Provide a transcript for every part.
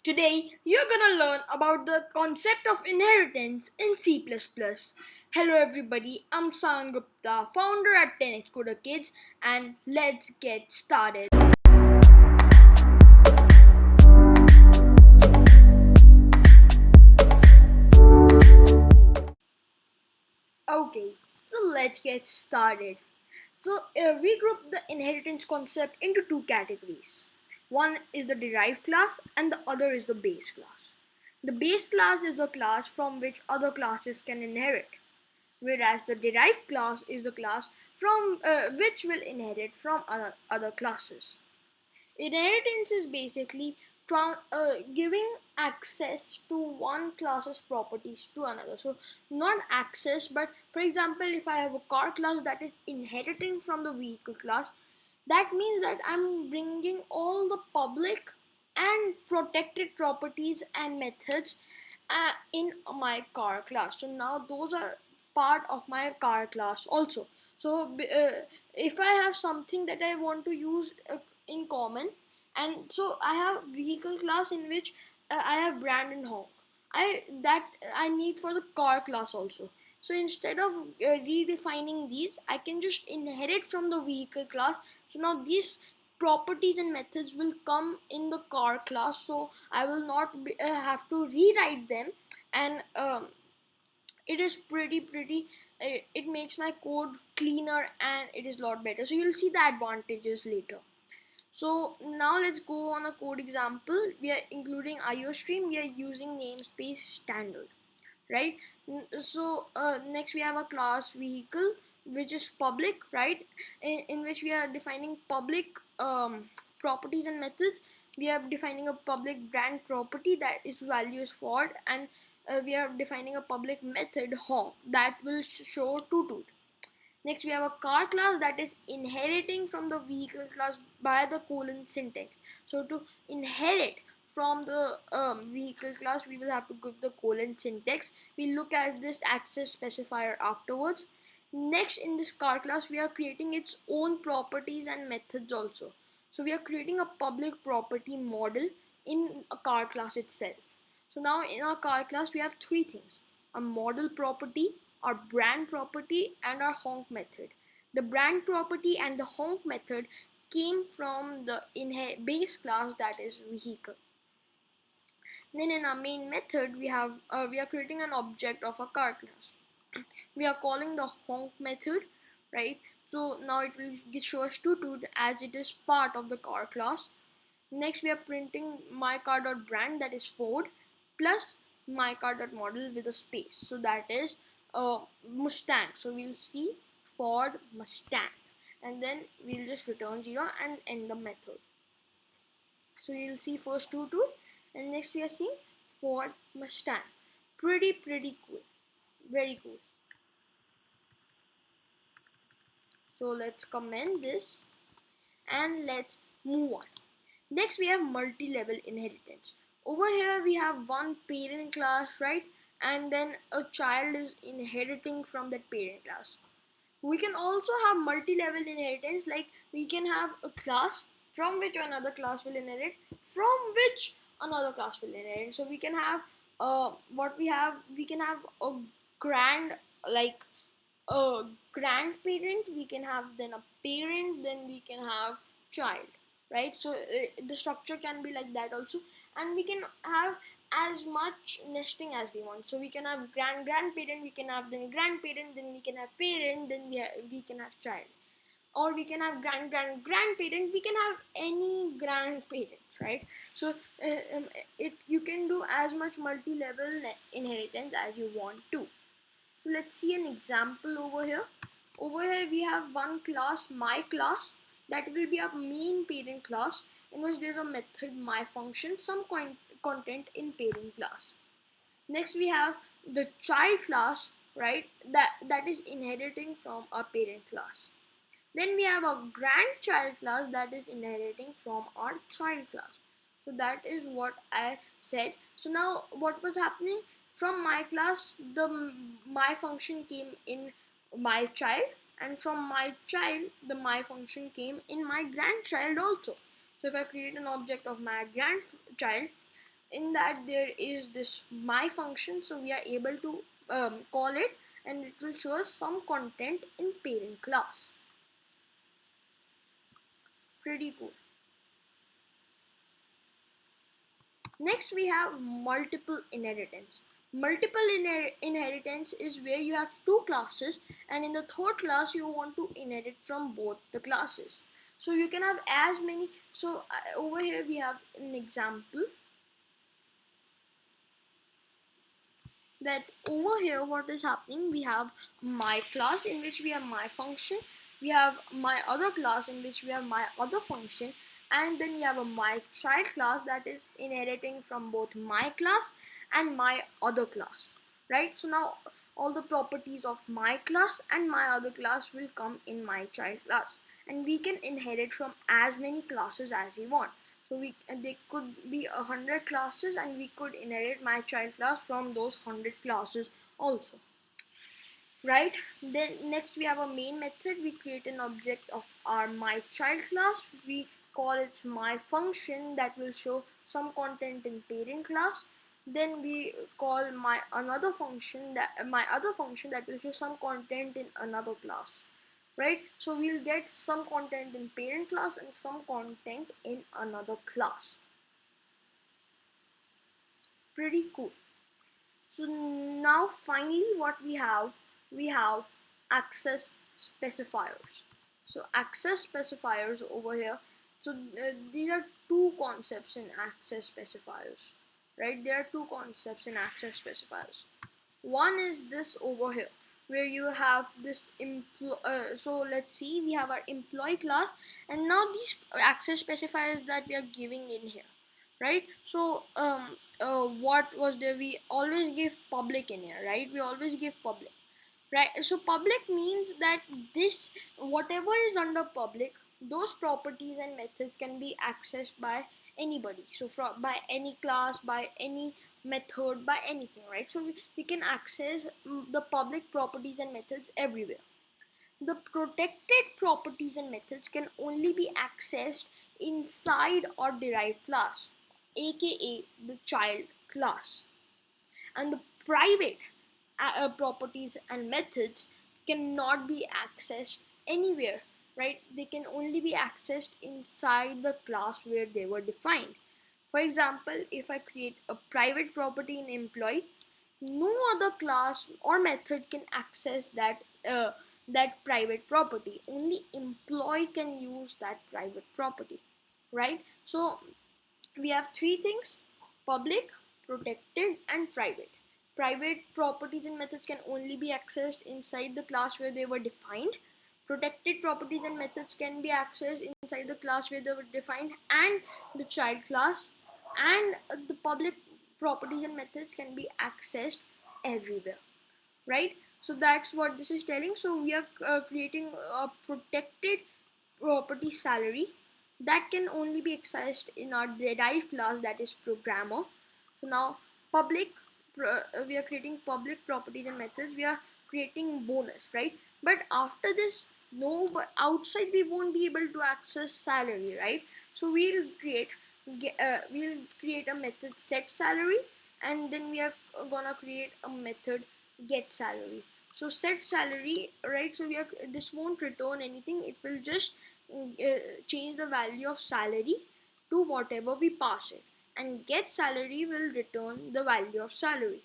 Today, you're gonna learn about the concept of inheritance in C++. Hello everybody, I'm Saion Gupta, founder at 10x Coder Kids, and let's get started. Okay, so let's get started. We group the inheritance concept into two categories. One is the derived class and the other is the base class. The base class is the class from which other classes can inherit, whereas the derived class is the class from which will inherit from other classes. Inheritance is basically giving access to one class's properties to another. So not access, but for example, if I have a car class that is inheriting from the vehicle class, that means that I'm bringing all the public and protected properties and methods in my car class. So now those are part of my car class also. So if I have something that I want to use in common, and so I have vehicle class in which I have brand and honk. I need for the car class also. So instead of redefining these, I can just inherit from the vehicle class. So now these properties and methods will come in the car class, so I will not have to rewrite them, and it is pretty it makes my code cleaner and it is a lot better. So you'll see the advantages later. So now let's go on a code example. We are including IOStream. We are using namespace standard, right? Next we have a class vehicle, which is public, right? In which we are defining public properties and methods. We are defining a public brand property that its value is Ford, and we are defining a public method honk that will show toot. Next, we have a car class that is inheriting from the vehicle class by the colon syntax. So to inherit from the vehicle class, we will have to give the colon syntax. We look at this access specifier afterwards. Next, in this car class, we are creating its own properties and methods also. So we are creating a public property model in a car class itself. So now in our car class, we have three things: a model property, our brand property, and our honk method. The brand property and the honk method came from the base class, that is vehicle. Then in our main method, we are creating an object of a car class. We are calling the honk method, right? So now it will show us toot as it is part of the car class. Next, we are printing mycar.brand, that is Ford, plus mycar.model with a space. So that is Mustang. So we'll see Ford Mustang, and then we'll just return 0 and end the method. So you'll see first toot, and next we are seeing Ford Mustang. Pretty cool, very cool. So let's comment this and let's move on. Next, we have multi-level inheritance. Over here, we have one parent class, right? And then a child is inheriting from that parent class. We can also have multi-level inheritance, like we can have a class from which another class will inherit, from which another class will inherit. So we can have we can have a grand, like a grandparent, we can have then a parent, then we can have child, right? So the structure can be like that also, and we can have as much nesting as we want. So we can have grandparent, we can have then grandparent, then we can have parent, then we can have child, or we can have grandparent, we can have any grandparents, right? So you can do as much multi-level inheritance as you want to. So let's see an example over here. Over here we have one class, my class, that will be a main parent class, in which there's a method my function, some content in parent class. Next we have the child class, right, that is inheriting from a parent class. Then we have a grandchild class that is inheriting from our child class. So that is what I said. So now what was happening? From my class, the my function came in my child, and from my child, the my function came in my grandchild also. So if I create an object of my grandchild, in that there is this my function, so we are able to call it, and it will show us some content in parent class. Pretty cool. Next we have multiple inheritance. Multiple inheritance is where you have two classes, and in the third class you want to inherit from both the classes. So you can have as many. So over here we have an example that over here what is happening, we have my class in which we have my function, we have my other class in which we have my other function, and then we have a my child class that is inheriting from both my class and my other class, right? So now all the properties of my class and my other class will come in my child class, and we can inherit from as many classes as we want. So we they could be 100 classes, and we could inherit my child class from those 100 classes also, right? Then next we have a main method. We create an object of our my child class. We call it my function that will show some content in parent class. Then we call my another function that my other function that will show some content in another class, right? So we'll get some content in parent class and some content in another class. Pretty cool. So now finally what we have access specifiers. So access specifiers over here. So these are two concepts in access specifiers, right? There are two concepts in access specifiers. One is this over here, where you have this so let's see, we have our employee class, and now these access specifiers that we are giving in here, right? So what was there, we always give public in here, right? We always give public, right? So public means that this whatever is under public, those properties and methods can be accessed by anybody. So from by any class, by any method, by anything, right? So we can access the public properties and methods everywhere. The protected properties and methods can only be accessed inside or derived class, aka the child class. And the private properties and methods cannot be accessed anywhere, right? They can only be accessed inside the class where they were defined. For example, if I create a private property in employee, no other class or method can access that private property. Only employee can use that private property, right? So we have three things: public, protected, and private. Private properties and methods can only be accessed inside the class where they were defined. Protected properties and methods can be accessed inside the class where they were defined and the child class. And the public properties and methods can be accessed everywhere, right? So that's what this is telling. So we are creating a protected property salary that can only be accessed in our derived class, that is programmer. So now public we are creating public properties and methods. We are creating bonus, right? But after this, no, but outside we won't be able to access salary, right? So we'll create a method set salary, and then we are gonna create a method get salary. So set salary, right? So we are this won't return anything. It will just change the value of salary to whatever we pass it, and get salary will return the value of salary.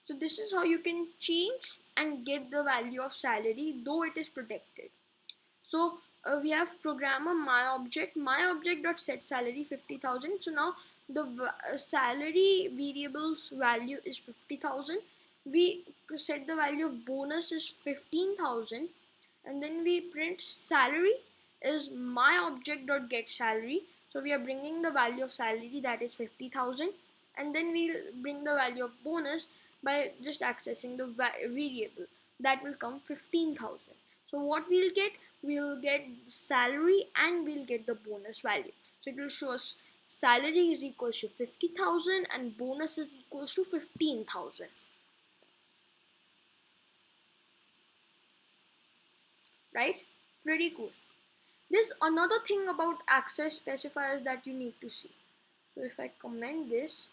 So this is how you can change and get the value of salary, though it is protected. So we have programmer my object dot set salary 50,000. So now the salary variable's value is 50,000. We set the value of bonus is 15,000, and then we print salary is my object dot get salary. So we are bringing the value of salary, that is 50,000, and then we'll bring the value of bonus by just accessing the variable, that will come 15,000. So what we'll get salary and we'll get the bonus value. So it will show us salary is equals to 50,000 and bonus is equals to 15,000, right? Pretty cool. There's another thing about access specifiers that you need to see. So if I comment this,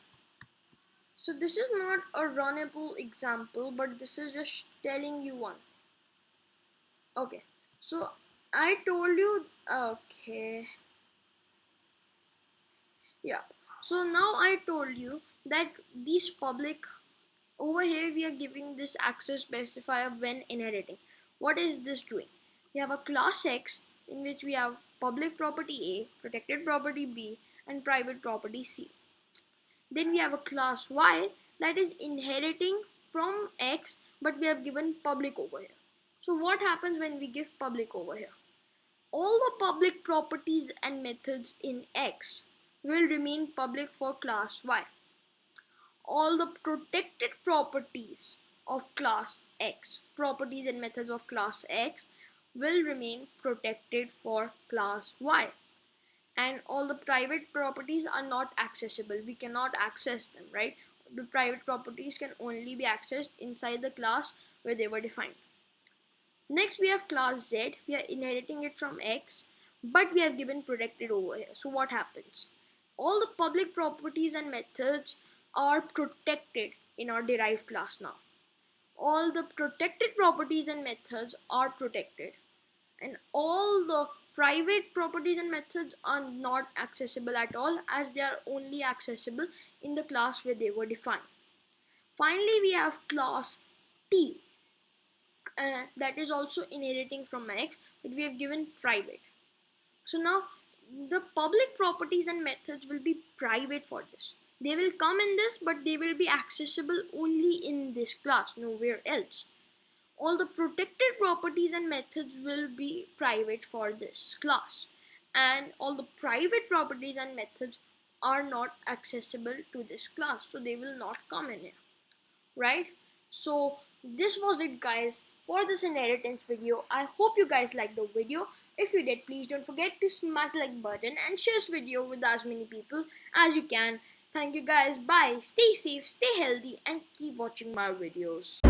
So this is not a runnable example, but this is just telling you one. Okay, so I told you, okay, yeah. So now I told you that these public, over here we are giving this access specifier when inheriting. What is this doing? We have a class X in which we have public property A, protected property B, and private property C. Then we have a class Y that is inheriting from X, but we have given public over here. So what happens when we give public over here? All the public properties and methods in X will remain public for class Y. All the protected properties of class X, properties and methods of class X, will remain protected for class Y. And all the private properties are not accessible. We cannot access them, right? The private properties can only be accessed inside the class where they were defined. Next we have class Z. We are inheriting it from X, but we have given protected over here. So what happens? All the public properties and methods are protected in our derived class now. All the protected properties and methods are protected, and all the private properties and methods are not accessible at all, as they are only accessible in the class where they were defined. Finally, we have class T, that is also inheriting from X, but we have given private. So now the public properties and methods will be private for this. They will come in this, but they will be accessible only in this class, nowhere else. All the protected properties and methods will be private for this class, and all the private properties and methods are not accessible to this class, so they will not come in here, right? So this was it, guys, for this inheritance video. I hope you guys liked the video. If you did, please don't forget to smash the like button and share this video with as many people as you can. Thank you guys. Bye. Stay safe, stay healthy, and keep watching my videos.